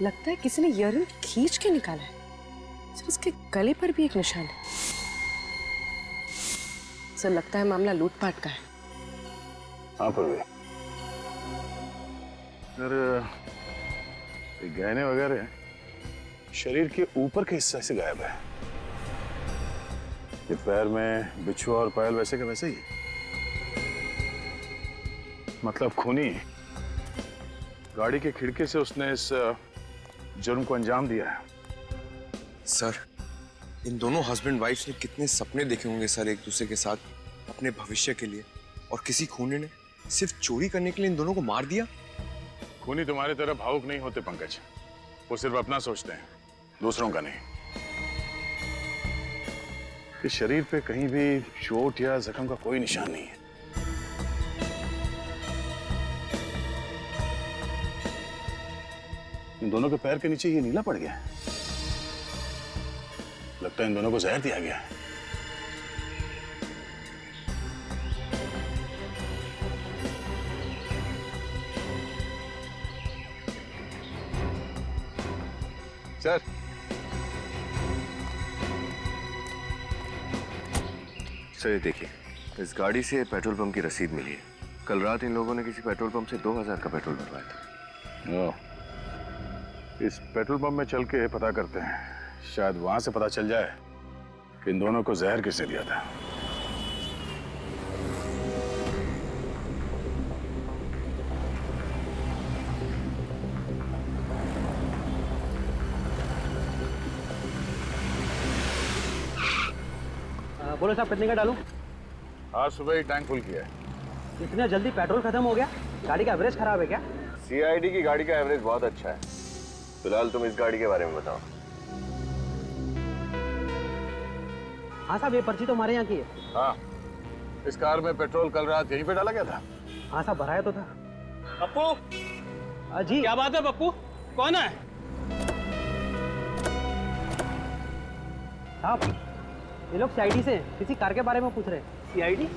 लगता है किसी ने ईयररिंग खींच के निकाला है। सर उसके गले पर भी एक निशान है। सर लगता है मामला लूटपाट का है। हाँ पूर्वी, सर ये गहने वगैरह शरीर के ऊपर के हिस्से से गायब है। ये पैर में बिछुआ और पायल वैसे का वैसे ही, मतलब खूनी। गाड़ी के खिड़की से उसने इस जुर्म को अंजाम दिया है। सर इन दोनों हस्बैंड वाइफ ने कितने सपने देखे होंगे सर एक दूसरे के साथ अपने भविष्य के लिए, और किसी खूनी ने सिर्फ चोरी करने के लिए इन दोनों को मार दिया। खूनी तुम्हारी तरह भावुक नहीं होते पंकज, वो सिर्फ अपना सोचते हैं, दूसरों का नहीं। इस शरीर पे कहीं भी चोट या जख्म का कोई निशान नहीं है। इन दोनों के पैर के नीचे ये नीला पड़ गया है। लगता है इन दोनों को जहर दिया गया है। सर ये देखिए, इस गाड़ी से पेट्रोल पंप की रसीद मिली है। कल रात इन लोगों ने किसी पेट्रोल पंप से 2000 का पेट्रोल भरवाया था। इस पेट्रोल पंप में चल के पता करते हैं, शायद वहां से पता चल जाए कि इन दोनों को जहर किसने दिया था। बोलो साहब कितने का डालूं? आज सुबह ही टैंक फुल किया है। इतने जल्दी पेट्रोल खत्म हो गया? गाड़ी का एवरेज खराब है क्या? CID की गाड़ी का एवरेज बहुत अच्छा है। फिलहाल तुम इस गाड़ी के बारे में बताओ। हाँ साहब, ये पर्ची तो हमारे यहाँ की है। हाँ, इस कार में पेट्रोल कल रात यहीं पे डाला गया था। हाँ साहब, भराया तो था। पप्पू जी क्या बात है? पप्पू कौन है? साहब ये लोग CID से किसी कार के बारे में पूछ रहे हैं। CID?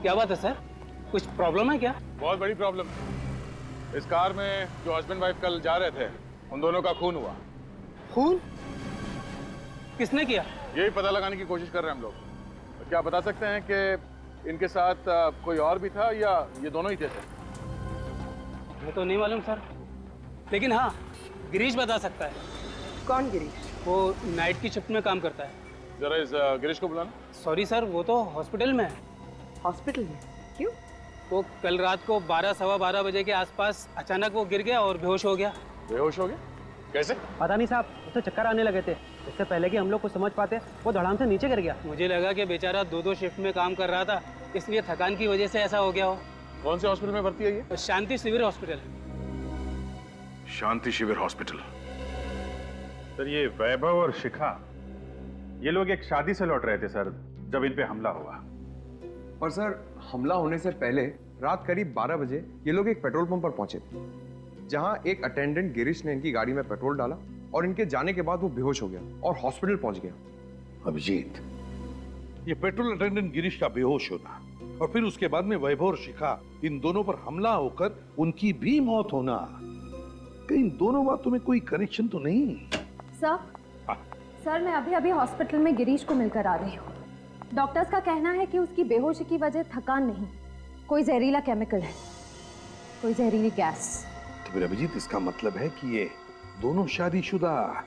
क्या बात है सर, कुछ प्रॉब्लम है क्या? बहुत बड़ी प्रॉब्लम है। इस कार में जो हस्बैंड वाइफ कल जा रहे थे, उन दोनों का खून हुआ। खून? किसने किया? यही पता लगाने की कोशिश कर रहे हैं हम लोग। क्या बता सकते हैं कि इनके साथ कोई और भी था या ये दोनों ही थे? मैं तो नहीं मालूम सर, लेकिन हाँ गिरीश बता सकता है। कौन गिरीश? वो नाइट की शिफ्ट में काम करता है। जरा इस गिरीश को बुलाना। सॉरी सर, वो तो हॉस्पिटल में है। हॉस्पिटल में? क्यों? वो कल रात को 12 सवा 12 बजे के आसपास अचानक वो गिर गया और बेहोश हो गया। बेहोश हो गया? कैसे? पता नहीं साहब, उसे चक्कर आने लगे थे। इससे पहले कि हम लोग कुछ समझ पाते वो धड़ाम से नीचे गिर गया। मुझे लगा कि बेचारा 2-2 शिफ्ट में काम कर रहा था, इसलिए थकान की वजह से ऐसा हो गया हो। कौन से हॉस्पिटल में भर्ती है ये? शांति शिविर हॉस्पिटल। शांति शिविर हॉस्पिटल। सर ये वैभव और शिखा, ये लोग एक शादी से लौट रहे थे सर, जब इन पे हमला हुआ। और सर हमला होने से पहले रात करीब 12 बजे ये लोग एक पेट्रोल पंप पर पहुंचे थे, जहां एक अटेंडेंट गिरीश ने इनकी गाड़ी में पेट्रोल डाला और इनके जाने के बाद वो बेहोश हो गया और हॉस्पिटल पहुंच गया। अभिजीत, ये पेट्रोल अटेंडेंट गिरीश का बेहोश होना और फिर उसके बाद में वैभव और शिखा इन दोनों पर हमला होकर उनकी भी मौत होना, कहीं इन दोनों बातों में कोई कनेक्शन तो नहीं? सर मैं अभी अभी हॉस्पिटल में गिरीश को मिलकर आ रही हूँ। डॉक्टर्स का कहना है कि उसकी बेहोशी की वजह थकान नहीं, कोई जहरीला केमिकल है, कोई जहरीली गैस। तो फिर अभिजीत इसका मतलब है कि ये दोनों शादीशुदा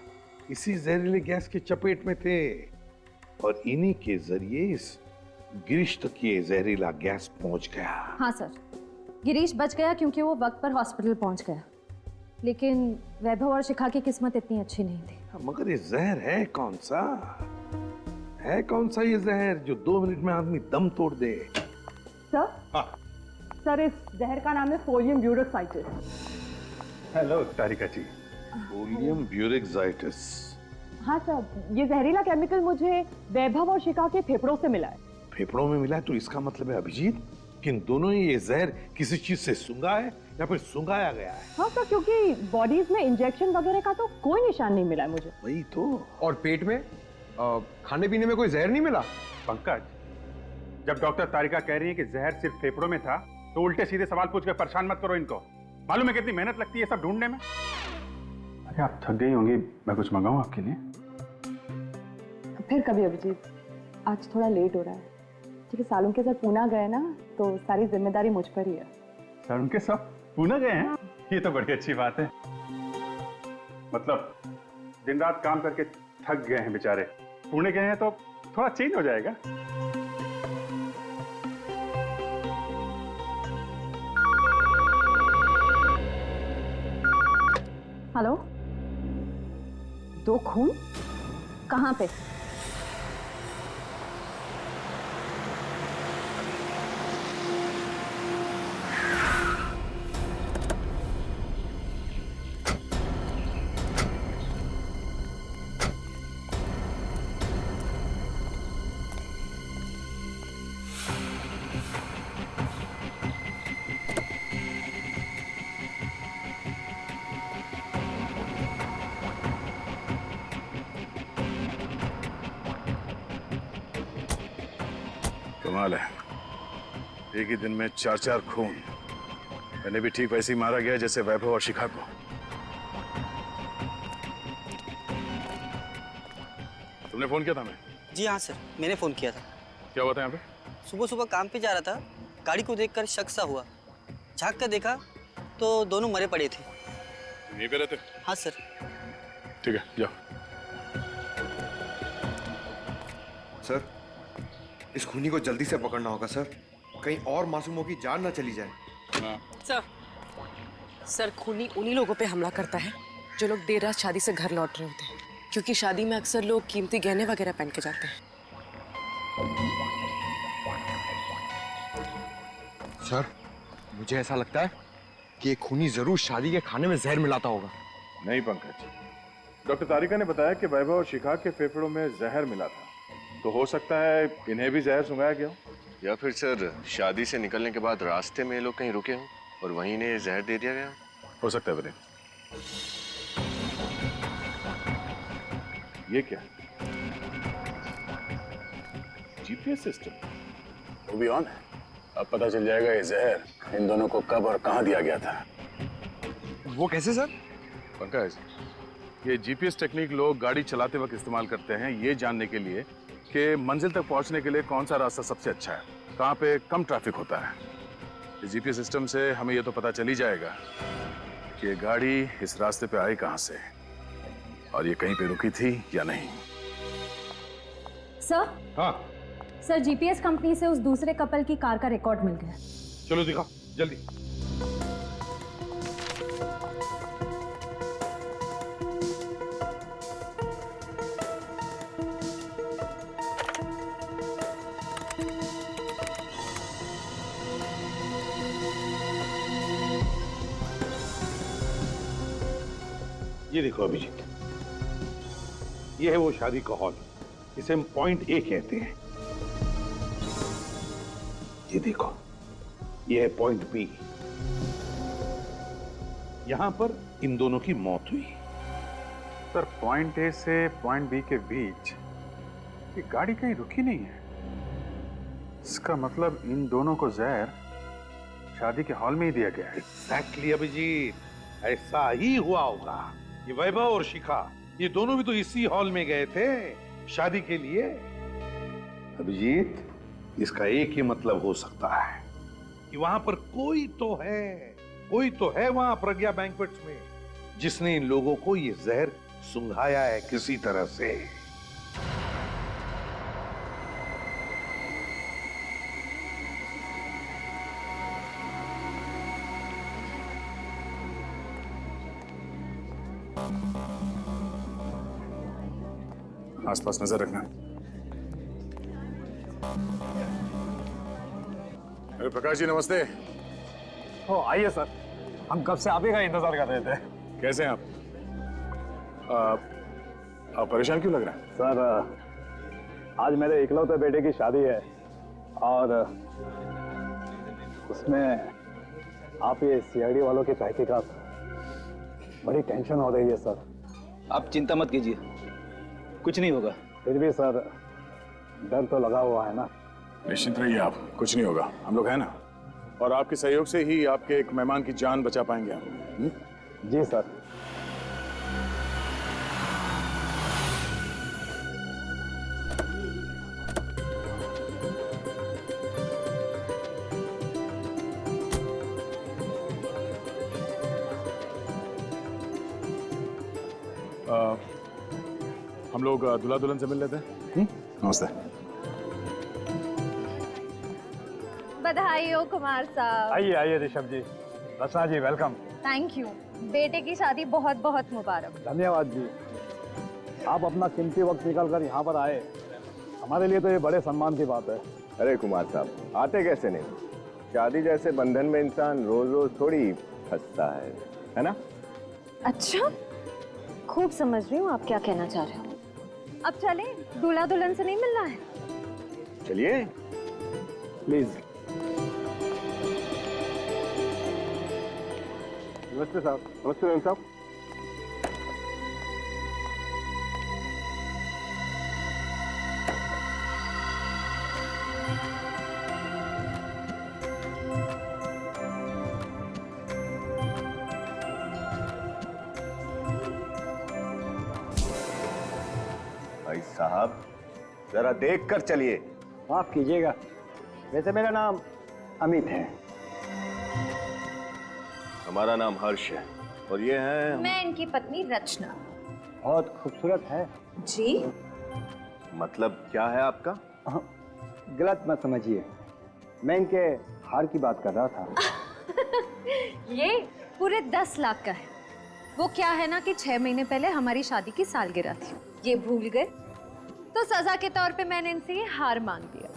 इसी जहरीले गैस के चपेट में थे और इन्हीं के जरिए इस गिरीश तक ये जहरीला गैस पहुंच गया। हाँ सर, गिरीश बच गया क्योंकि वो वक्त पर हॉस्पिटल पहुंच गया, लेकिन वैभव और शिखा की किस्मत इतनी अच्छी नहीं थी। मगर ये जहर है कौन सा? है कौन सा ये जहर जो 2 मिनट में आदमी दम तोड़ दे? सर? हाँ। सर इस जहर का नाम है सोडियम ब्यूरोक्साइटिस। हेलो तारिका जी। सोडियम ब्यूरेक्साइटिस। हाँ सर, ये जहरीला केमिकल मुझे वैभव और शिखा के फेफड़ों से मिला है। फेफड़ों में मिला है तो इसका मतलब है अभिजीत कि इन दोनों ही ये जहर किसी चीज से सूंघा है या फिर सूंघाया गया है। हाँ सर, क्योंकि बॉडीज में इंजेक्शन वगैरह का तो कोई निशान नहीं मिला है मुझे। वही तो। और पेट में खाने पीने में कोई जहर नहीं मिला? पंकज, जब डॉक्टर तारिका कह रही है कि जहर सिर्फ फेफड़ों में था, तो उल्टे सीधे सवाल पूछ कर परेशान मत करो इनको। मालूम है कितनी मेहनत लगती है सब ढूंढने में। अरे आप थक गई होंगी, मैं कुछ मंगाऊं आपके लिए? फिर कभी अभिजीत, आज थोड़ा लेट हो रहा है क्योंकि सालों के साथ पूना गए ना, तो सारी जिम्मेदारी मुझ पर ही है। सर उनके सब पूना गए हैं? ये तो बड़ी अच्छी बात है। मतलब दिन रात काम करके थक गए हैं बेचारे, पुणे गए हैं तो थोड़ा चेंज हो जाएगा। हेलो, 2 खून कहाँ पे? कमाल है, एक ही दिन में 4 खून। मैंने भी ठीक वैसे ही मारा गया जैसे वैभव और शिखा को। तुमने फोन किया था हमें? जी हाँ सर, मैंने फ़ोन किया था। क्या हुआ था यहाँ पे? सुबह सुबह काम पे जा रहा था, गाड़ी को देखकर शक सा हुआ। झाँक कर देखा तो दोनों मरे पड़े थे। यहीं पे रहते? हाँ सर। ठीक है, जाओ। सर, इस खूनी को जल्दी से पकड़ना होगा सर, कहीं और मासूमों की जान ना चली जाए। सर खूनी उन्हीं लोगों पे हमला करता है जो लोग देर रात शादी से घर लौट रहे होते हैं, क्योंकि शादी में अक्सर लोग कीमती गहने वगैरह पहन के जाते हैं। सर, मुझे ऐसा लगता है कि ये खूनी जरूर शादी के खाने में जहर मिलाता होगा। नहीं पंकज, डॉक्टर तारिका ने बताया कि वैभव और शिखा के फेफड़ों में जहर मिला था, तो हो सकता है इन्हें भी जहर सुंघाया गया हो। या फिर सर शादी से निकलने के बाद रास्ते में ये लोग कहीं रुके हों और वहीं इन्हें जहर दे दिया गया हो सकता है। बने ये क्या? जीपीएस सिस्टम वो भी ऑन है। अब पता चल जाएगा ये जहर इन दोनों को कब और कहां दिया गया था। वो कैसे सर? पंकज, ये जीपीएस टेक्निक लोग गाड़ी चलाते वक्त इस्तेमाल करते हैं ये जानने के लिए कि मंजिल तक पहुंचने के लिए कौन सा रास्ता सबसे अच्छा है, कहां पे कम ट्रैफिक होता है। इस जीपीएस सिस्टम से हमें ये तो पता चल ही जाएगा कि ये गाड़ी इस रास्ते पे आई कहां से और ये कहीं पे रुकी थी या नहीं। सर? हाँ, सर, जीपीएस कंपनी से उस दूसरे कपल की कार का रिकॉर्ड मिल गया। चलो दिखाओ जल्दी। ये देखो अभिजीत, ये है वो शादी का हॉल, इसे हम पॉइंट ए कहते हैं। ये देखो, ये है पॉइंट बी, यहां पर इन दोनों की मौत हुई। सर पॉइंट ए से पॉइंट बी के बीच ये गाड़ी कहीं रुकी नहीं है। इसका मतलब इन दोनों को जहर शादी के हॉल में ही दिया गया है। एग्जैक्टली अभिजीत, ऐसा ही हुआ होगा। ये वैभव और शिखा, ये दोनों भी तो इसी हॉल में गए थे शादी के लिए। अभिजीत, इसका एक ही मतलब हो सकता है कि वहां पर कोई तो है वहां प्रज्ञा बैंक्वेट्स में जिसने इन लोगों को ये जहर सुंघाया है किसी तरह से। आसपास नजर रखना। अरे प्रकाश जी नमस्ते। ओ आइए सर, हम कब से आप ही का इंतजार कर रहे थे। कैसे हैं आप? आप परेशान क्यों लग रहे हैं? सर, आज मेरे इकलौते बेटे की शादी है और उसमें आप ये सीआईडी वालों की तहकीकात, बड़ी टेंशन हो रही है सर। आप चिंता मत कीजिए, कुछ नहीं होगा। फिर भी सर, डर तो लगा हुआ है ना। निश्चिंत रहिए आप, कुछ नहीं होगा, हम लोग हैं ना। और आपके सहयोग से ही आपके एक मेहमान की जान बचा पाएंगे हम। जी सर। हम लोग दूल्हा दुल्हन से मिल लेते हैं। नमस्ते। बधाई हो कुमार साहब। आइए आइए ऋषभ जी। रचना जी वेलकम। Thank you. बेटे की शादी बहुत बहुत मुबारक। धन्यवाद जी। आप अपना कीमती वक्त निकाल कर यहाँ पर आए, हमारे लिए तो ये बड़े सम्मान की बात है। अरे कुमार साहब, आते कैसे नहीं? शादी जैसे बंधन में इंसान रोज रोज थोड़ी फंसता है ना? अच्छा, खूब समझ रही हूँ आप क्या कहना चाह रहे हो। अब चले, दूल्हा दुल्हन से नहीं मिलना है? चलिए प्लीज। नमस्ते साहब। नमस्ते मैम साहब। भाई साहब जरा देख कर चलिए। माफ कीजिएगा, वैसे मेरा नाम अमित है। हमारा नाम हर्ष है और ये है मैं इनकी पत्नी रचना। बहुत खूबसूरत है जी। मतलब क्या है आपका? गलत मत समझिए, मैं इनके हार की बात कर रहा था। ये पूरे 10 लाख का है। वो क्या है ना कि 6 महीने पहले हमारी शादी की सालगिरह थी, ये भूल गए, तो सजा के तौर पे मैंने इनसे ये हार मांग दिया।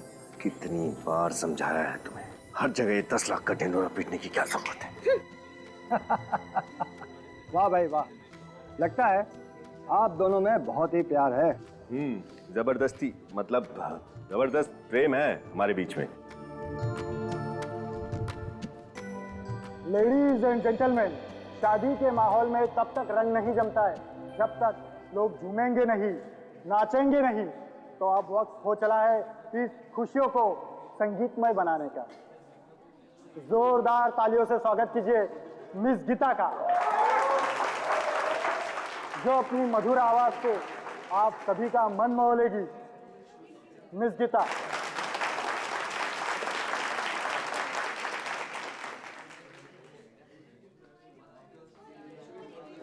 कितनी बार समझाया है तुम्हें, हर जगह ये 10 लाख का ढिंढोरा पीटने की क्या जरूरत है? वाह भाई वाह, लगता है आप दोनों में बहुत ही प्यार है। जबरदस्ती मतलब जबरदस्त प्रेम है हमारे बीच में। लेडीज एंड जेंटलमैन, शादी के माहौल में तब तक रंग नहीं जमता है जब तक लोग झूमेंगे नहीं, नाचेंगे नहीं। तो अब वक्त हो चला है इस खुशियों को संगीतमय बनाने का। जोरदार तालियों से स्वागत कीजिए मिस गीता का, जो अपनी मधुर आवाज से आप सभी का मन मोह लेगी। मिस गीता।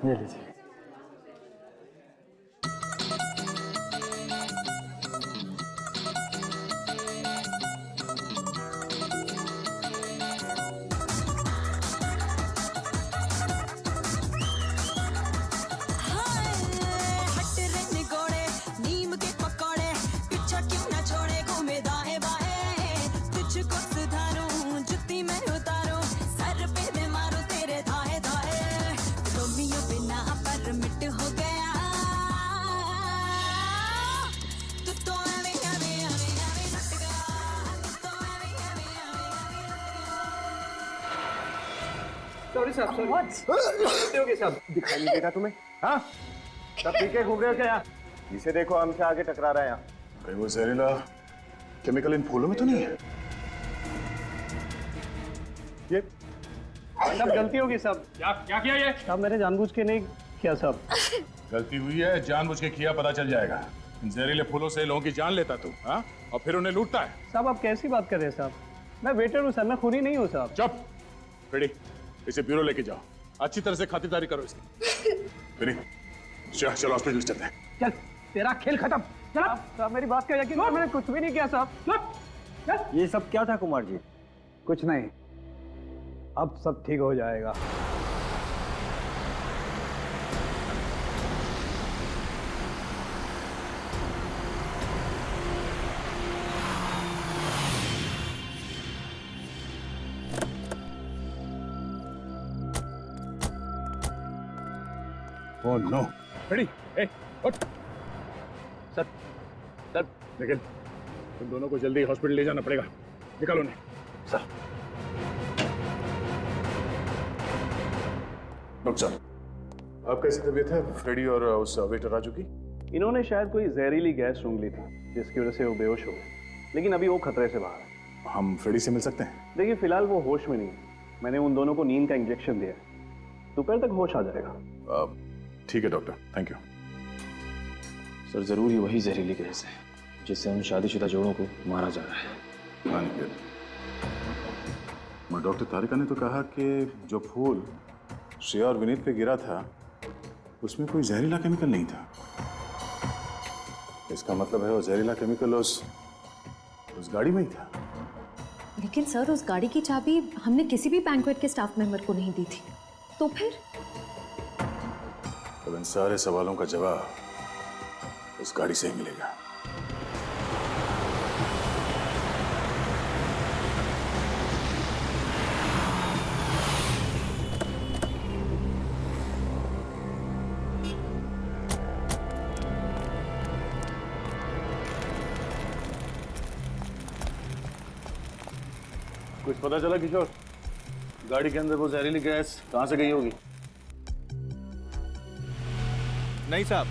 ये लीजिए। दिखाई नहीं देता तुम्हें? हाँ, सब पीके घूम रहे हो क्या यहाँ? जिसे देखो हमसे आगे टकरा रहा है यहाँ। कहीं वो जहरीला केमिकल इन फूलों में तो नहीं है? ये सब गलती होगी सब। क्या किया ये? सब मैंने जानबूझ के नहीं किया सब। गलती हुई है, जानबूझ के किया, पता चल जाएगा। इन जहरीले फूलों से लोगों की जान लेता तू, हाँ? और फिर उन्हें लूटता है। साहब आप कैसी बात कर रहे हैं साहब? मैं वेटर हूँ सर, मैं खूनी नहीं हूँ साहब। चुप। रेडी, इसे ब्यूरो लेके जाओ, अच्छी तरह से खातिरदारी करो इसकी। रेडी, चलो हॉस्पिटल चलते हैं। चल, तेरा खेल खत्म। चल। साहब मेरी बात का यकीन करो, मैंने कुछ भी नहीं किया साहब। चल। ये सब क्या था कुमार जी? कुछ नहीं, अब सब ठीक हो जाएगा। Oh no! Ready? Hey, उठ! सर, सर, निकल। तुम दोनों को जल्दी हॉस्पिटल ले जाना पड़ेगा। निकालो उन्हें। सर। डॉक्टर साहब, आप कैसी तबीयत है फ्रेडी और उस वेटर राजू की? इन्होंने शायद कोई जहरीली गैस सूंघ ली थी जिसकी वजह से वो बेहोश हो गए, लेकिन अभी वो खतरे से बाहर है। हम फ्रेडी से मिल सकते हैं? देखिए फिलहाल वो होश में नहीं है। मैंने उन दोनों को नींद का इंजेक्शन दिया है, दोपहर तक होश आ जाएगा। ठीक है डॉक्टर, थैंक यू। सर जरूर ही वही जहरीली गैस है जिससे उन शादीशुदा जोड़ों को मारा जा रहा है। मगर डॉक्टर तारिका ने तो कहा कि जो फूल श्रेया और विनीत पे गिरा था उसमें कोई जहरीला केमिकल नहीं था। इसका मतलब है वो जहरीला केमिकल उस गाड़ी में ही था। लेकिन सर उस गाड़ी की चाबी हमने किसी भी बैंक्वेट के स्टाफ मेंबर को नहीं दी थी, तो फिर? अब इन सारे सवालों का जवाब उस गाड़ी से ही मिलेगा। कुछ पता चला किशोर, गाड़ी के अंदर वो जहरीली गैस कहां से गई होगी? नहीं साहब,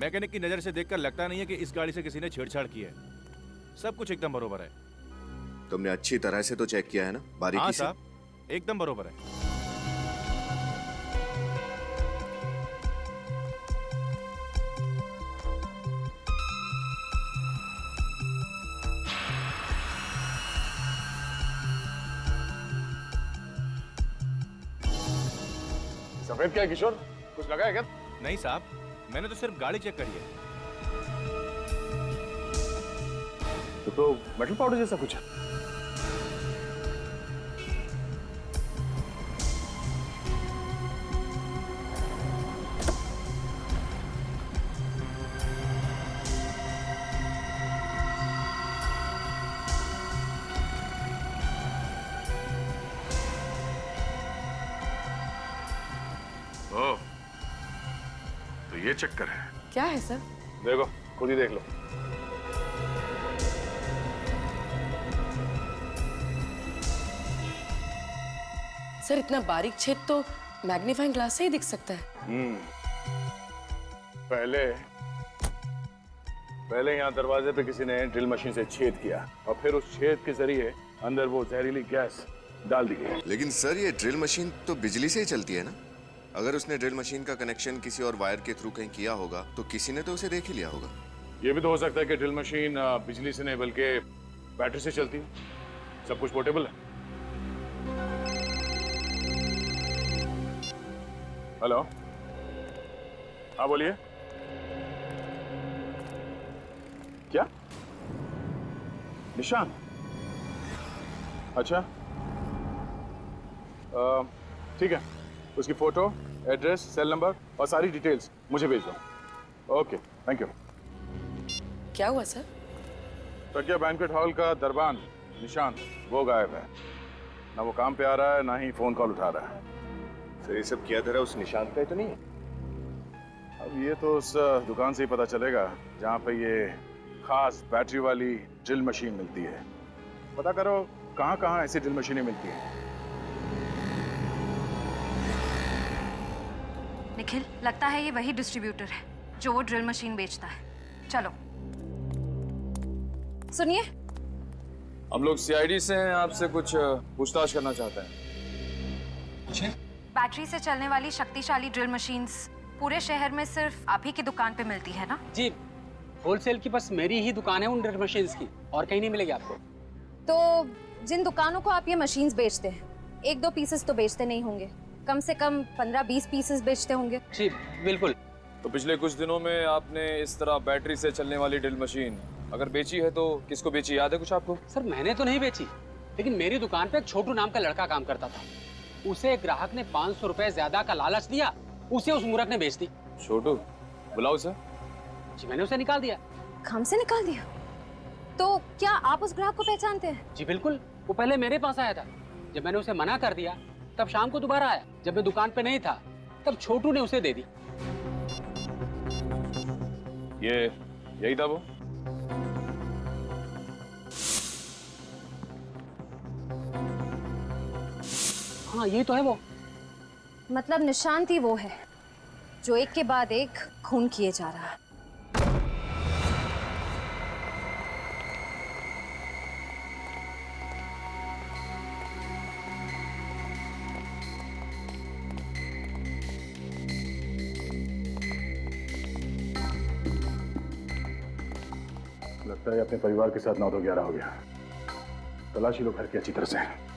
मैकेनिक की नजर से देखकर लगता नहीं है कि इस गाड़ी से किसी ने छेड़छाड़ की है। सब कुछ एकदम बरोबर है। तुमने अच्छी तरह से तो चेक किया है ना, बारीकी हाँ से? साहब, एकदम बरोबर है। सफेद क्या है किशोर, कुछ लगा है क्या? नहीं साहब, मैंने तो सिर्फ गाड़ी चेक करी है। तो मेटल पाउडर जैसा कुछ है। ओह, तो ये चक्कर है। क्या है सर? देखो, खुद ही देख लो। सर इतना बारीक छेद तो मैग्नीफाइंग ग्लास से ही दिख सकता है। पहले यहाँ दरवाजे पे किसी ने ड्रिल मशीन से छेद किया और फिर उस छेद के जरिए अंदर वो जहरीली गैस डाल दी गई। लेकिन सर ये ड्रिल मशीन तो बिजली से ही चलती है ना? अगर उसने ड्रिल मशीन का कनेक्शन किसी और वायर के थ्रू कहीं किया होगा तो किसी ने तो उसे देख ही लिया होगा। ये भी तो हो सकता है कि ड्रिल मशीन बिजली से नहीं बल्कि बैटरी से चलती है। सब कुछ पोर्टेबल है। हेलो, हाँ बोलिए। क्या? निशान? अच्छा, ठीक है, उसकी फोटो, एड्रेस, सेल नंबर और सारी डिटेल्स मुझे भेज दो। Okay, thank you. क्या हुआ सर? प्रज्ञा बैंक्वेट हॉल का दरबान निशान वो गायब है। ना वो काम पे आ रहा है, ना ही फोन कॉल उठा रहा है। सर ये सब किया धरा उस निशान पे तो नहीं है? अब ये तो उस दुकान से ही पता चलेगा जहाँ पे ये खास बैटरी वाली ड्रिल मशीन मिलती है। पता करो कहाँ कहाँ ऐसी ड्रिल मशीनें मिलती हैं। निखिल, लगता है ये वही डिस्ट्रीब्यूटर है जो वो ड्रिल मशीन बेचता है। चलो। सुनिए, हम लोग सीआईडी से हैं, आपसे कुछ पूछताछ करना चाहते हैं। बैटरी से चलने वाली शक्तिशाली ड्रिल मशीन्स पूरे शहर में सिर्फ आप ही की दुकान पे मिलती है ना? जी, होलसेल की बस मेरी ही दुकान है उन ड्रिल मशीन्स की, और कहीं नहीं मिलेगी आपको। तो जिन दुकानों को आप ये मशीन्स बेचते हैं, 1-2 पीसेस तो बेचते नहीं होंगे, कम से कम 15-20 पीसेस बेचते होंगे। जी बिल्कुल। तो पिछले कुछ दिनों में आपने इस तरह बैटरी से चलने वाली ड्रिल मशीन अगर बेची है तो किसको बेची, याद है कुछ आपको? सर मैंने तो नहीं बेची, लेकिन मेरी दुकान पे एक छोटू नाम का लड़का काम करता था। उसे एक ग्राहक ने 500 रुपए ज्यादा का लालच दिया, उसे उस मूर्ख ने बेच दी। छोटू, बुलाओ उसे। जी मैंने उसे निकाल दिया। काम से निकाल दिया? तो क्या आप उस ग्राहक को पहचानते हैं? जी बिल्कुल, वो पहले मेरे पास आया था। जब मैंने उसे मना कर दिया तब शाम को दोबारा आया। जब मैं दुकान पे नहीं था तब छोटू ने उसे दे दी। ये यही था वो? हाँ ये तो है वो। मतलब निशांत ही वो है जो एक के बाद एक खून किए जा रहा है। लगता है अपने परिवार के साथ 9-11 हो गया। तलाशी लो घर की अच्छी तरह से।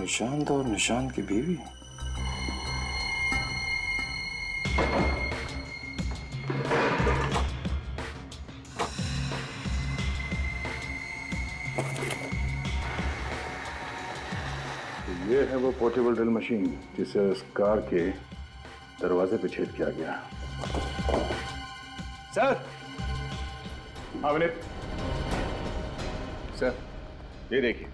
निशांत और निशांत की बीवी। ये है वो पोर्टेबल ड्रिल मशीन जिसे उस कार के दरवाजे पे छेद किया गया। सर। हाँ विनीत। सर ये देखिए,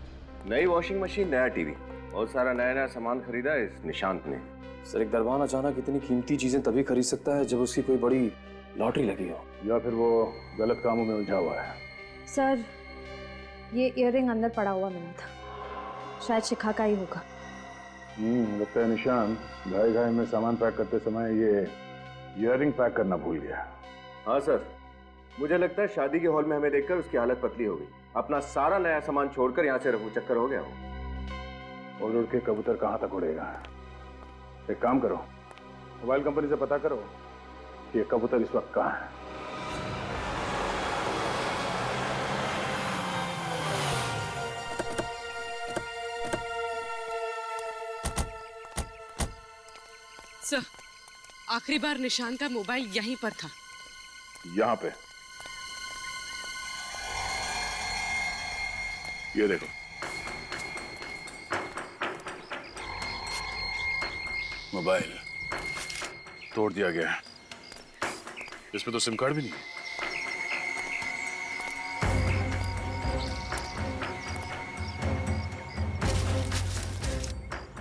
नई वॉशिंग मशीन, नया टीवी और सारा नया नया सामान खरीदा है इस निशांत ने। सर एक दरबान अचानक इतनी कीमती चीजें तभी खरीद सकता है जब उसकी कोई बड़ी लॉटरी लगी हो, या फिर वो गलत कामों में उलझा हुआ है। सर ये इयररिंग अंदर पड़ा हुआ मिला था, शायद शिखा का ही होगा। लगता है निशांत घाई घाई में सामान पैक करते समय ये इयररिंग पैक करना भूल गया। हाँ सर, मुझे लगता है शादी के हॉल में हमें देखकर उसकी हालत पतली हो गई। अपना सारा नया सामान छोड़कर यहाँ से रफू चक्कर हो गया वो। और उड़ के कबूतर कहाँ तक उड़ेगा? एक काम करो, मोबाइल कंपनी से पता करो कि ये कबूतर इस वक्त कहाँ है। सर, आखिरी बार निशान का मोबाइल यहीं पर था। यहाँ पे ये देखो, मोबाइल तोड़ दिया गया है। इसमें तो सिम कार्ड भी नहीं है।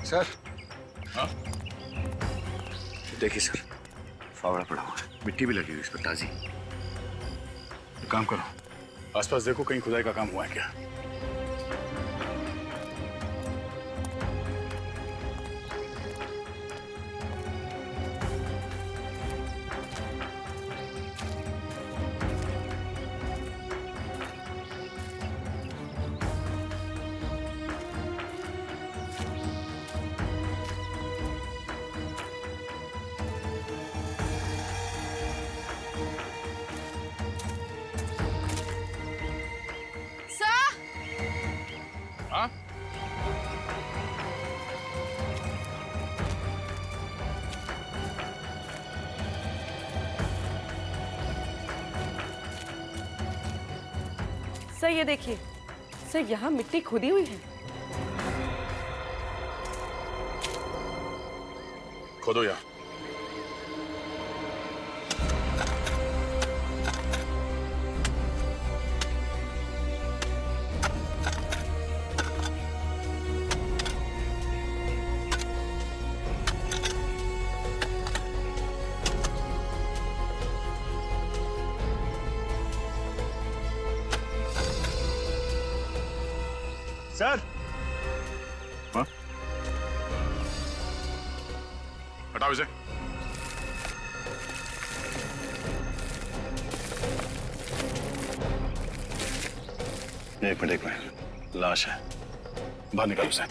सर। हाँ देखिए सर, फावड़ा पड़ा हुआ है, मिट्टी भी लगी हुई इस पर ताजी। एक काम करो, आसपास देखो कहीं खुदाई का काम हुआ है क्या। हाँ? सर ये देखिए, सर यहाँ मिट्टी खुदी हुई है। खोदो यहाँ। सर। हाँ? हटाओ इसे। एक मिनट, लाश है, बाहर निकालो उसे।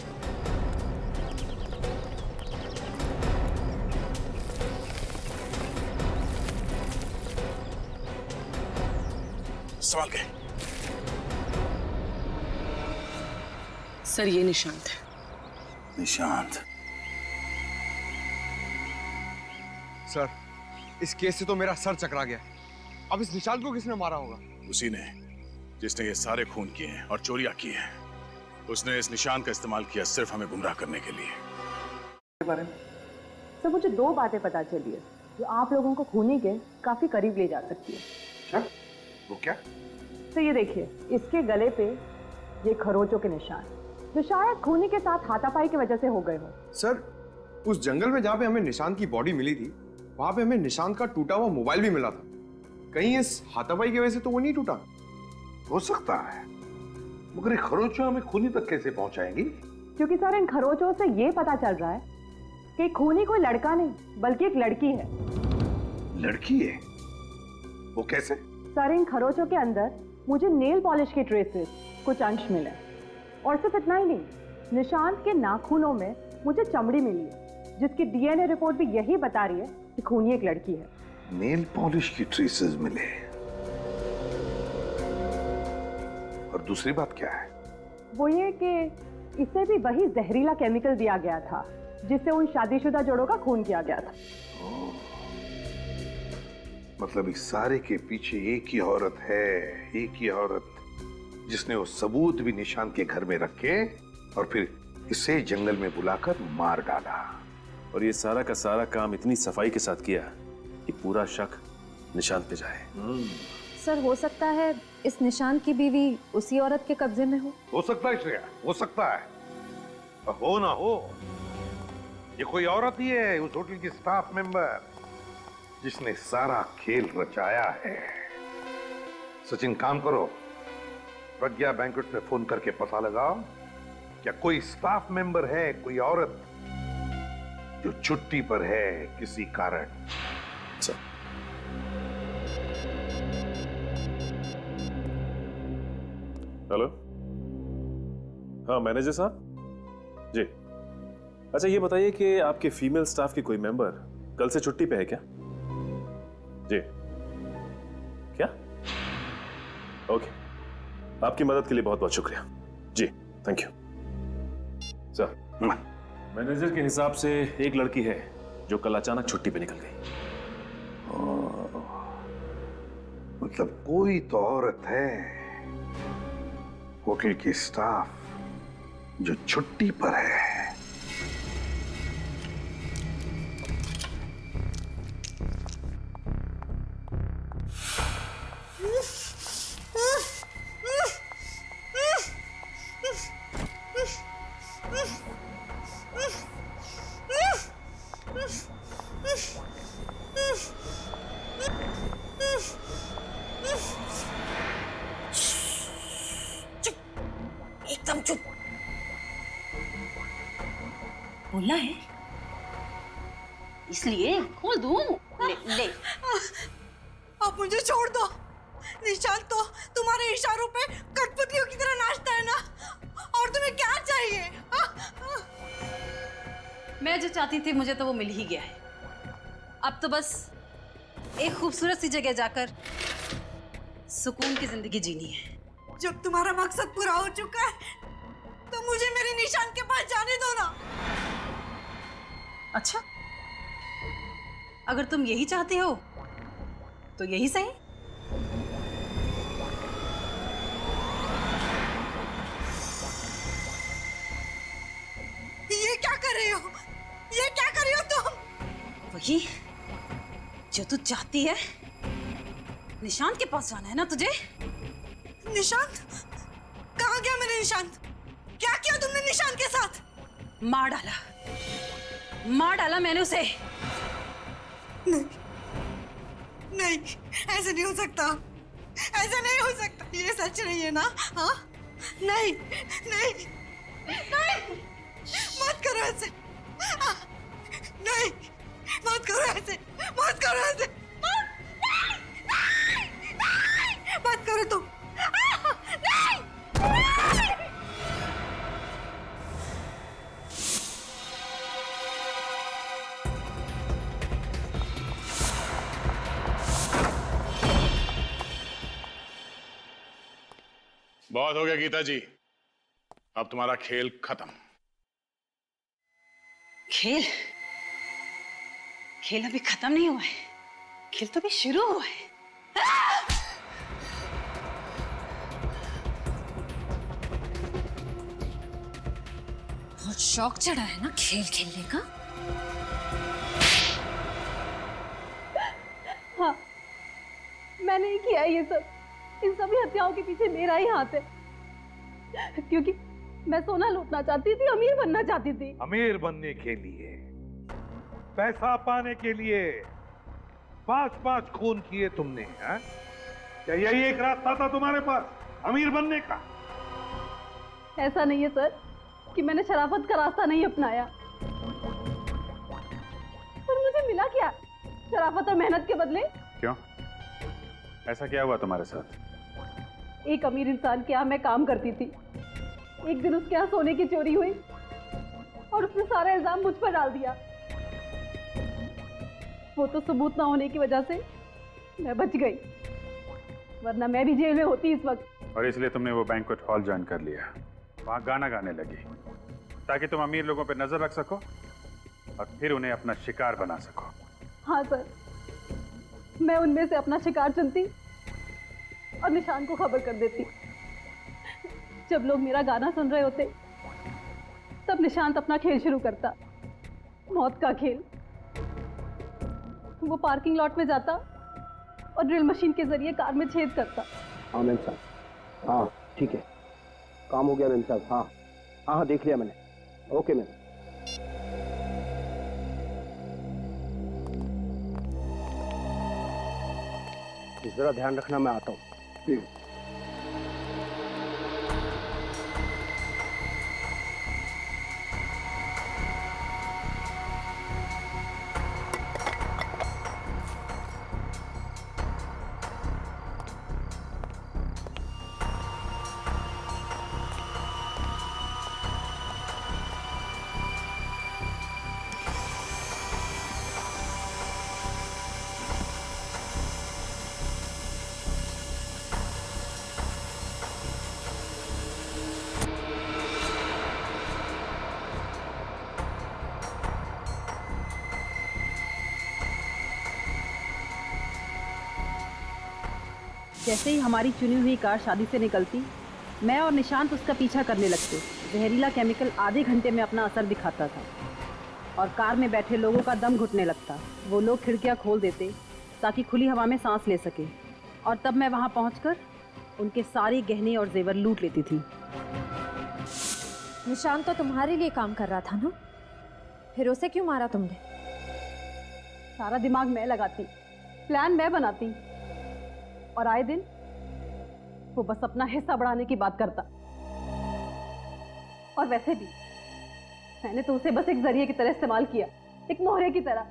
संभाल के। सर ये निशांत है। निशांत? सर, इस केस से तो मेरा सर चकरा गया। अब इस निशांत को किसने मारा होगा? उसी ने जिसने ये सारे खून किए हैं और चोरियां की हैं। उसने इस निशान का इस्तेमाल किया सिर्फ हमें गुमराह करने के लिए। सर मुझे 2 बातें पता चली है जो आप लोगों को खूनी के काफी करीब ले जा सकती है। क्या? वो क्या? तो ये देखिए, इसके गले पे ये खरोचों के निशान जो शायद खूनी के साथ हाथापाई की वजह से हो गए हो। सर उस जंगल में जहाँ पे हमें निशांत की बॉडी मिली थी, वहां पे हमें निशांत का टूटा हुआ मोबाइल भी मिला था। कहीं इस हाथापाई की वजह से तो वो नहीं टूटा? हो सकता है, मगर ये खरोचो हमें खूनी तक कैसे पहुंचाएंगी? क्योंकि सर इन खरोचों से ये पता चल रहा है कि खूनी कोई लड़का नहीं बल्कि एक लड़की है। लड़की है? वो कैसे? सर इन खरोचों के अंदर मुझे नेल पॉलिश के ट्रेसेस कुछ अंश मिले, और सिर्फ इतना ही नहीं, निशांत के नाखूनों में मुझे चमड़ी मिली है जिसकी डीएनए रिपोर्ट भी यही बता रही है कि खूनी एक लड़की है। नेल पॉलिश की ट्रेसेस मिले, और दूसरी बात क्या है? वो ये कि इसे भी वही जहरीला केमिकल दिया गया था जिससे उन शादीशुदा जोड़ों का खून किया गया था। मतलब इस सारे के पीछे एक ही औरत है, एक ही औरत जिसने वो सबूत भी निशान के घर में रखे और फिर इसे जंगल में बुलाकर मार डाला। और ये सारा का सारा काम इतनी सफाई के साथ किया कि पूरा शक निशान पे जाए। सर हो सकता है इस निशान की बीवी उसी औरत के कब्जे में हो सकता है श्रेया, हो सकता है। और हो ना हो, ये कोई औरत ही है, उस होटल की स्टाफ मेंबर जिसने सारा खेल रचाया है। सचिन काम करो, प्रज्ञा बैंक्वेट में फोन करके पता लगाओ क्या कोई स्टाफ मेंबर है, कोई औरत जो छुट्टी पर है किसी कारण। हेलो, हाँ मैनेजर साहब जी। अच्छा ये बताइए कि आपके फीमेल स्टाफ की कोई मेंबर कल से छुट्टी पे है क्या? जी क्या? ओके, आपकी मदद के लिए बहुत बहुत शुक्रिया जी, थैंक यू सर। मैनेजर के हिसाब से एक लड़की है जो कल अचानक छुट्टी पे निकल गई। मतलब कोई तो औरत है होटल की स्टाफ जो छुट्टी पर है। एकदम चुप। बोलना है इसलिए खोल दूं। ले ले। आप मुझे छोड़ दो। निशांत तो तुम्हारे इशारों पे कठपुतलियों की तरह नाचता है ना, और तुम्हें क्या चाहिए? मैं जो चाहती थी मुझे तो वो मिल ही गया है। अब तो बस एक खूबसूरत सी जगह जाकर सुकून की जिंदगी जीनी है। जब तुम्हारा मकसद पूरा हो चुका है तो मुझे मेरे निशान के पास जाने दो ना। अच्छा, अगर तुम यही चाहते हो तो यही सही। ये क्या कर रहे हो? ये क्या कर रही हो तुम? वही जो तू चाहती है। निशांत के पास जाना है ना तुझे? निशांत? कहाँ गया मेरा निशांत? क्या किया तुमने निशांत के साथ? मार डाला मैंने उसे। नहीं, नहीं, ऐसे नहीं हो सकता। ऐसा नहीं हो सकता। ये सच नहीं है ना? हाँ? नहीं, नहीं, नहीं, मत करो ऐसे। नहीं, मत करो ऐसे, मत करो ऐसे, मत करो तुम। नहीं, बहुत हो गया गीता जी, अब तुम्हारा खेल खत्म। खेल? खेल अभी खत्म नहीं हुआ है, खेल तो अभी शुरू हुआ है। शौक चढ़ा है ना खेल खेलने का। हाँ, मैंने ही किया है ये सब। इन सभी हत्याओं के पीछे मेरा ही हाथ है, क्योंकि मैं सोना लूटना चाहती थी, अमीर बनना चाहती थी। अमीर बनने के लिए, पैसा पाने के लिए 5-5 खून किए तुमने, हैं? क्या यही एक रास्ता था तुम्हारे पास अमीर बनने का? ऐसा नहीं है सर कि मैंने शराफत का रास्ता नहीं अपनाया, पर मुझे मिला क्या शराफत और मेहनत के बदले? क्यों? ऐसा क्या हुआ तुम्हारे साथ? एक अमीर इंसान के यहाँ मैं काम करती थी। एक दिन उसके यहाँ सोने की चोरी हुई और उसने सारा इल्जाम मुझ पर डाल दिया। वो तो सबूत ना होने की वजह से मैं बच गई, वरना मैं भी जेल में होती इस वक्त। और इसलिए तुमने वो बैंक्वेट हॉल ज्वाइन कर लिया, वहां गाना गाने लगी, ताकि तुम अमीर लोगों पर नजर रख सको और फिर उन्हें अपना शिकार बना सको। हाँ सर, मैं उनमें से अपना शिकार चुनती और निशान को खबर कर देती। जब लोग मेरा गाना सुन रहे होते तब निशांत अपना खेल शुरू करता, मौत का खेल। वो पार्किंग लॉट में जाता और ड्रिल मशीन के जरिए कार में छेद करता। हाँ मैम साहब, हाँ ठीक है, काम हो गया मैम साहब। हाँ हाँ हाँ, देख लिया मैंने। Okay ma'am. जरा ध्यान रखना, मैं आता हूँ। जैसे ही हमारी चुनी हुई कार शादी से निकलती, मैं और निशांत उसका पीछा करने लगते। जहरीला केमिकल आधे घंटे में अपना असर दिखाता था और कार में बैठे लोगों का दम घुटने लगता। वो लोग खिड़कियां खोल देते ताकि खुली हवा में सांस ले सके, और तब मैं वहां पहुंचकर उनके सारे गहने और जेवर लूट लेती थी। निशांत तो तुम्हारे लिए काम कर रहा था ना, फिर उसे क्यों मारा तुमने? सारा दिमाग मैं लगाती, प्लान मैं बनाती, और आए दिन वो बस अपना हिस्सा बढ़ाने की बात करता। और वैसे भी मैंने तो उसे बस एक जरिए की तरह इस्तेमाल किया, एक मोहरे की तरह,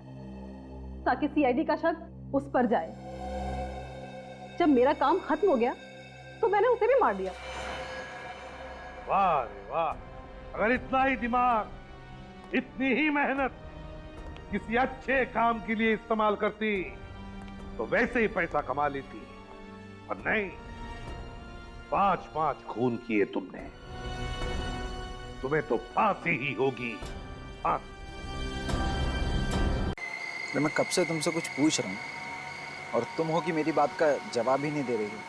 ताकि सीआईडी का शक उस पर जाए। जब मेरा काम खत्म हो गया तो मैंने उसे भी मार दिया। वाह रे वाह, अगर इतना ही दिमाग, इतनी ही मेहनत किसी अच्छे काम के लिए इस्तेमाल करती तो वैसे ही पैसा कमा लेती, और नहीं, 5-5 खून किए तुमने, तुम्हें तो फांसी ही होगी, फांसी। मैं कब से तुमसे कुछ पूछ रहा हूँ और तुम हो कि मेरी बात का जवाब ही नहीं दे रही हो।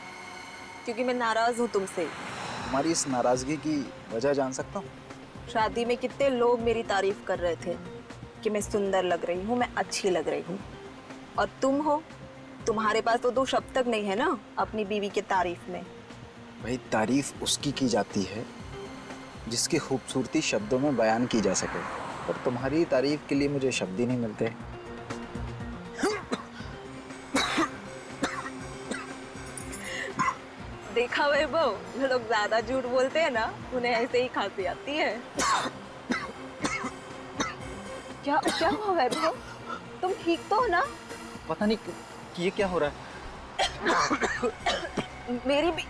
क्योंकि मैं नाराज हूँ तुमसे। तुम्हारी इस नाराजगी की वजह जान सकता हूँ? शादी में कितने लोग मेरी तारीफ कर रहे थे कि मैं सुंदर लग रही हूँ, मैं अच्छी लग रही हूँ, और तुम हो, तुम्हारे पास तो 2 शब्द तक नहीं है ना अपनी बीवी के तारीफ में। भाई, तारीफ उसकी की जाती है जिसकी खूबसूरती शब्दों में बयान की जा सके, और तुम्हारी तारीफ के लिए मुझे शब्द ही नहीं मिलते। देखा वैभव, जो लोग ज्यादा झूठ बोलते हैं ना, उन्हें ऐसे ही खांसी आती है। क्या क्या हुआ वैभव? तुम ठीक तो हो ना? पता नहीं कि ये क्या हो रहा है। मेरी भी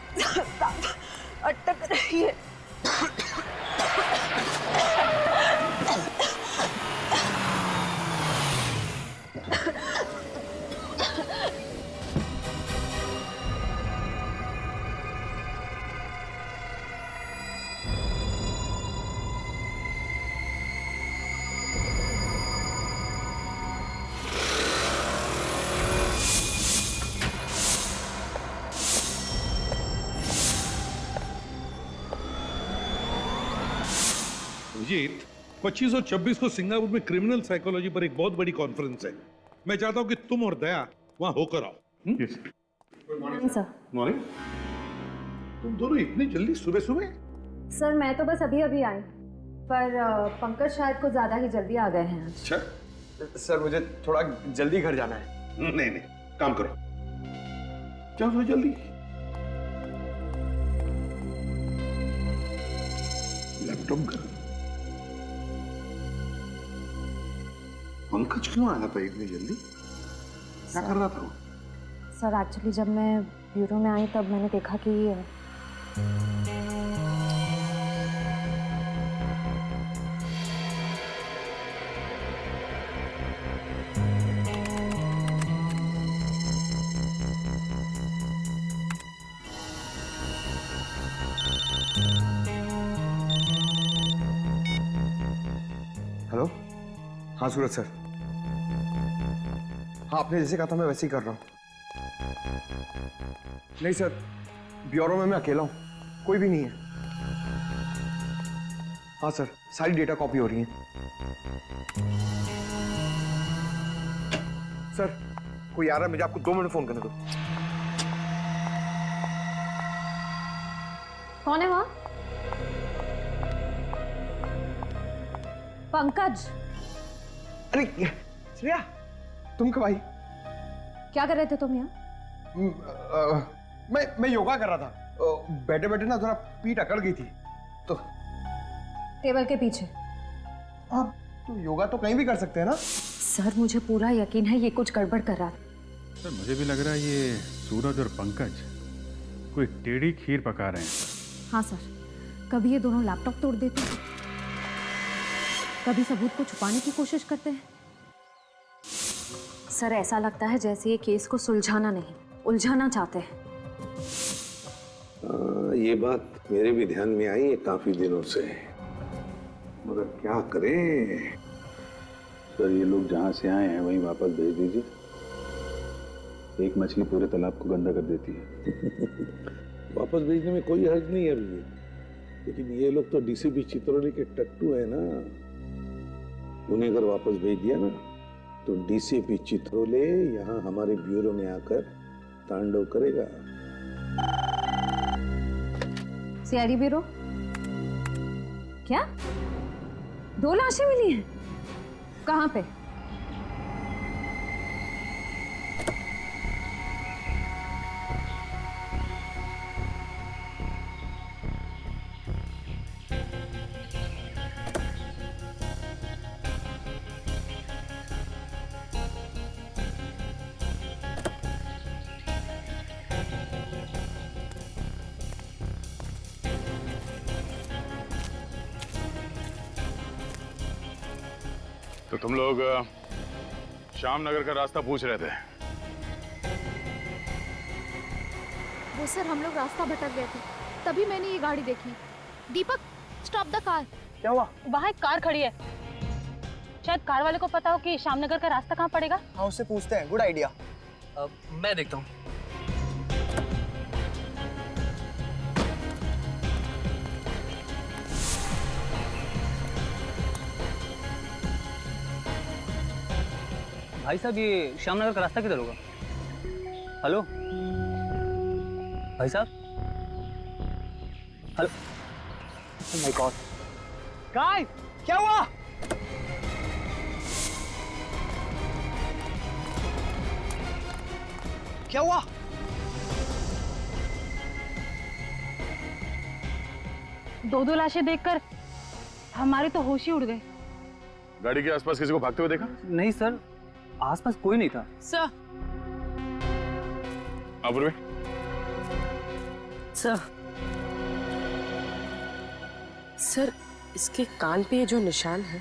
अटक रही है। अभिजीत, 25 और 26 को सिंगापुर में क्रिमिनल साइकोलॉजी पर एक बहुत बड़ी कॉन्फ्रेंस है। मैं चाहता हूं कि तुम और दया वहां होकर आओ। Sir morning. तुम दोनों इतनी जल्दी सुबह सुबह? सर मैं तो बस अभी अभी आई, पर पंकज शायद कुछ ज्यादा ही जल्दी आ गए हैं। अच्छा सर, मुझे थोड़ा जल्दी घर जाना है। नहीं, काम करो, जाओ थोड़ा जल्दी। लैपटॉप घर। पंकज क्यों आया था इतनी जल्दी? क्या कर रहा था वो? सर एक्चुअली जब मैं ब्यूरो में आई तब मैंने देखा कि हेलो, हाँ सूरज सर। हाँ, आपने जैसे कहा था मैं वैसे ही कर रहा हूँ। नहीं सर, ब्यूरो में मैं अकेला हूँ, कोई भी नहीं है। हाँ सर, सारी डेटा कॉपी हो रही है। सर कोई आ रहा है, मुझे आपको 2 मिनट फोन करने दो। कौन है वहां? पंकज। अरे श्रेया, तुम कब आई? क्या कर रहे थे तुम यहाँ? मैं योगा कर रहा था। बैठे बैठे ना थोड़ा पीठ अकड़ गई थी तो। टेबल के पीछे? आप तो योगा तो कहीं भी कर सकते हैं ना। सर मुझे पूरा यकीन है ये कुछ गड़बड़ कर रहा था। सर मुझे भी लग रहा है ये सूरज और पंकज कोई टेढ़ी खीर पका रहे हैं। हाँ सर, कभी ये दोनों लैपटॉप तोड़ देते हैं, कभी सबूत को छुपाने की कोशिश करते हैं। सर ऐसा लगता है जैसे ये केस को सुलझाना नहीं, उलझाना चाहते हैं। ये बात मेरे भी ध्यान में आई है काफी दिनों से, मगर क्या करें। सर ये लोग जहाँ से आए हैं वहीं वापस भेज दीजिए। एक मछली पूरे तालाब को गंदा कर देती है। वापस भेजने में कोई हर्ज नहीं है अभी, लेकिन ये लोग तो डीसीपी चित्रोली के टट्टू है ना। उन्हें अगर वापस भेज दिया ना तो डीसीपी चित्रोले यहाँ हमारे ब्यूरो में आकर तांडव करेगा। CID bureau? क्या 2 लाशें मिली हैं? कहाँ पे? तो तुम लोग श्याम नगर का रास्ता पूछ रहे थे? वो सर हम लोग रास्ता भटक गए थे, तभी मैंने ये गाड़ी देखी। दीपक स्टॉप द कार। क्या हुआ? वहाँ एक कार खड़ी है, शायद कार वाले को पता हो कि श्यामनगर का रास्ता कहाँ पड़ेगा। हाँ उससे पूछते हैं, गुड आइडिया। मैं देखता हूँ। भाई साहब ये श्यामनगर का रास्ता किधर होगा? हेलो भाई साहब, hello. Oh my God guys, क्या हुआ? क्या हुआ? दो लाशें देखकर हमारे तो होश ही उड़ गए। गाड़ी के आसपास किसी को भागते हुए देखा? नहीं सर, आसपास कोई नहीं था। सर अपूर्वी? सर इसके कान पे ये जो निशान है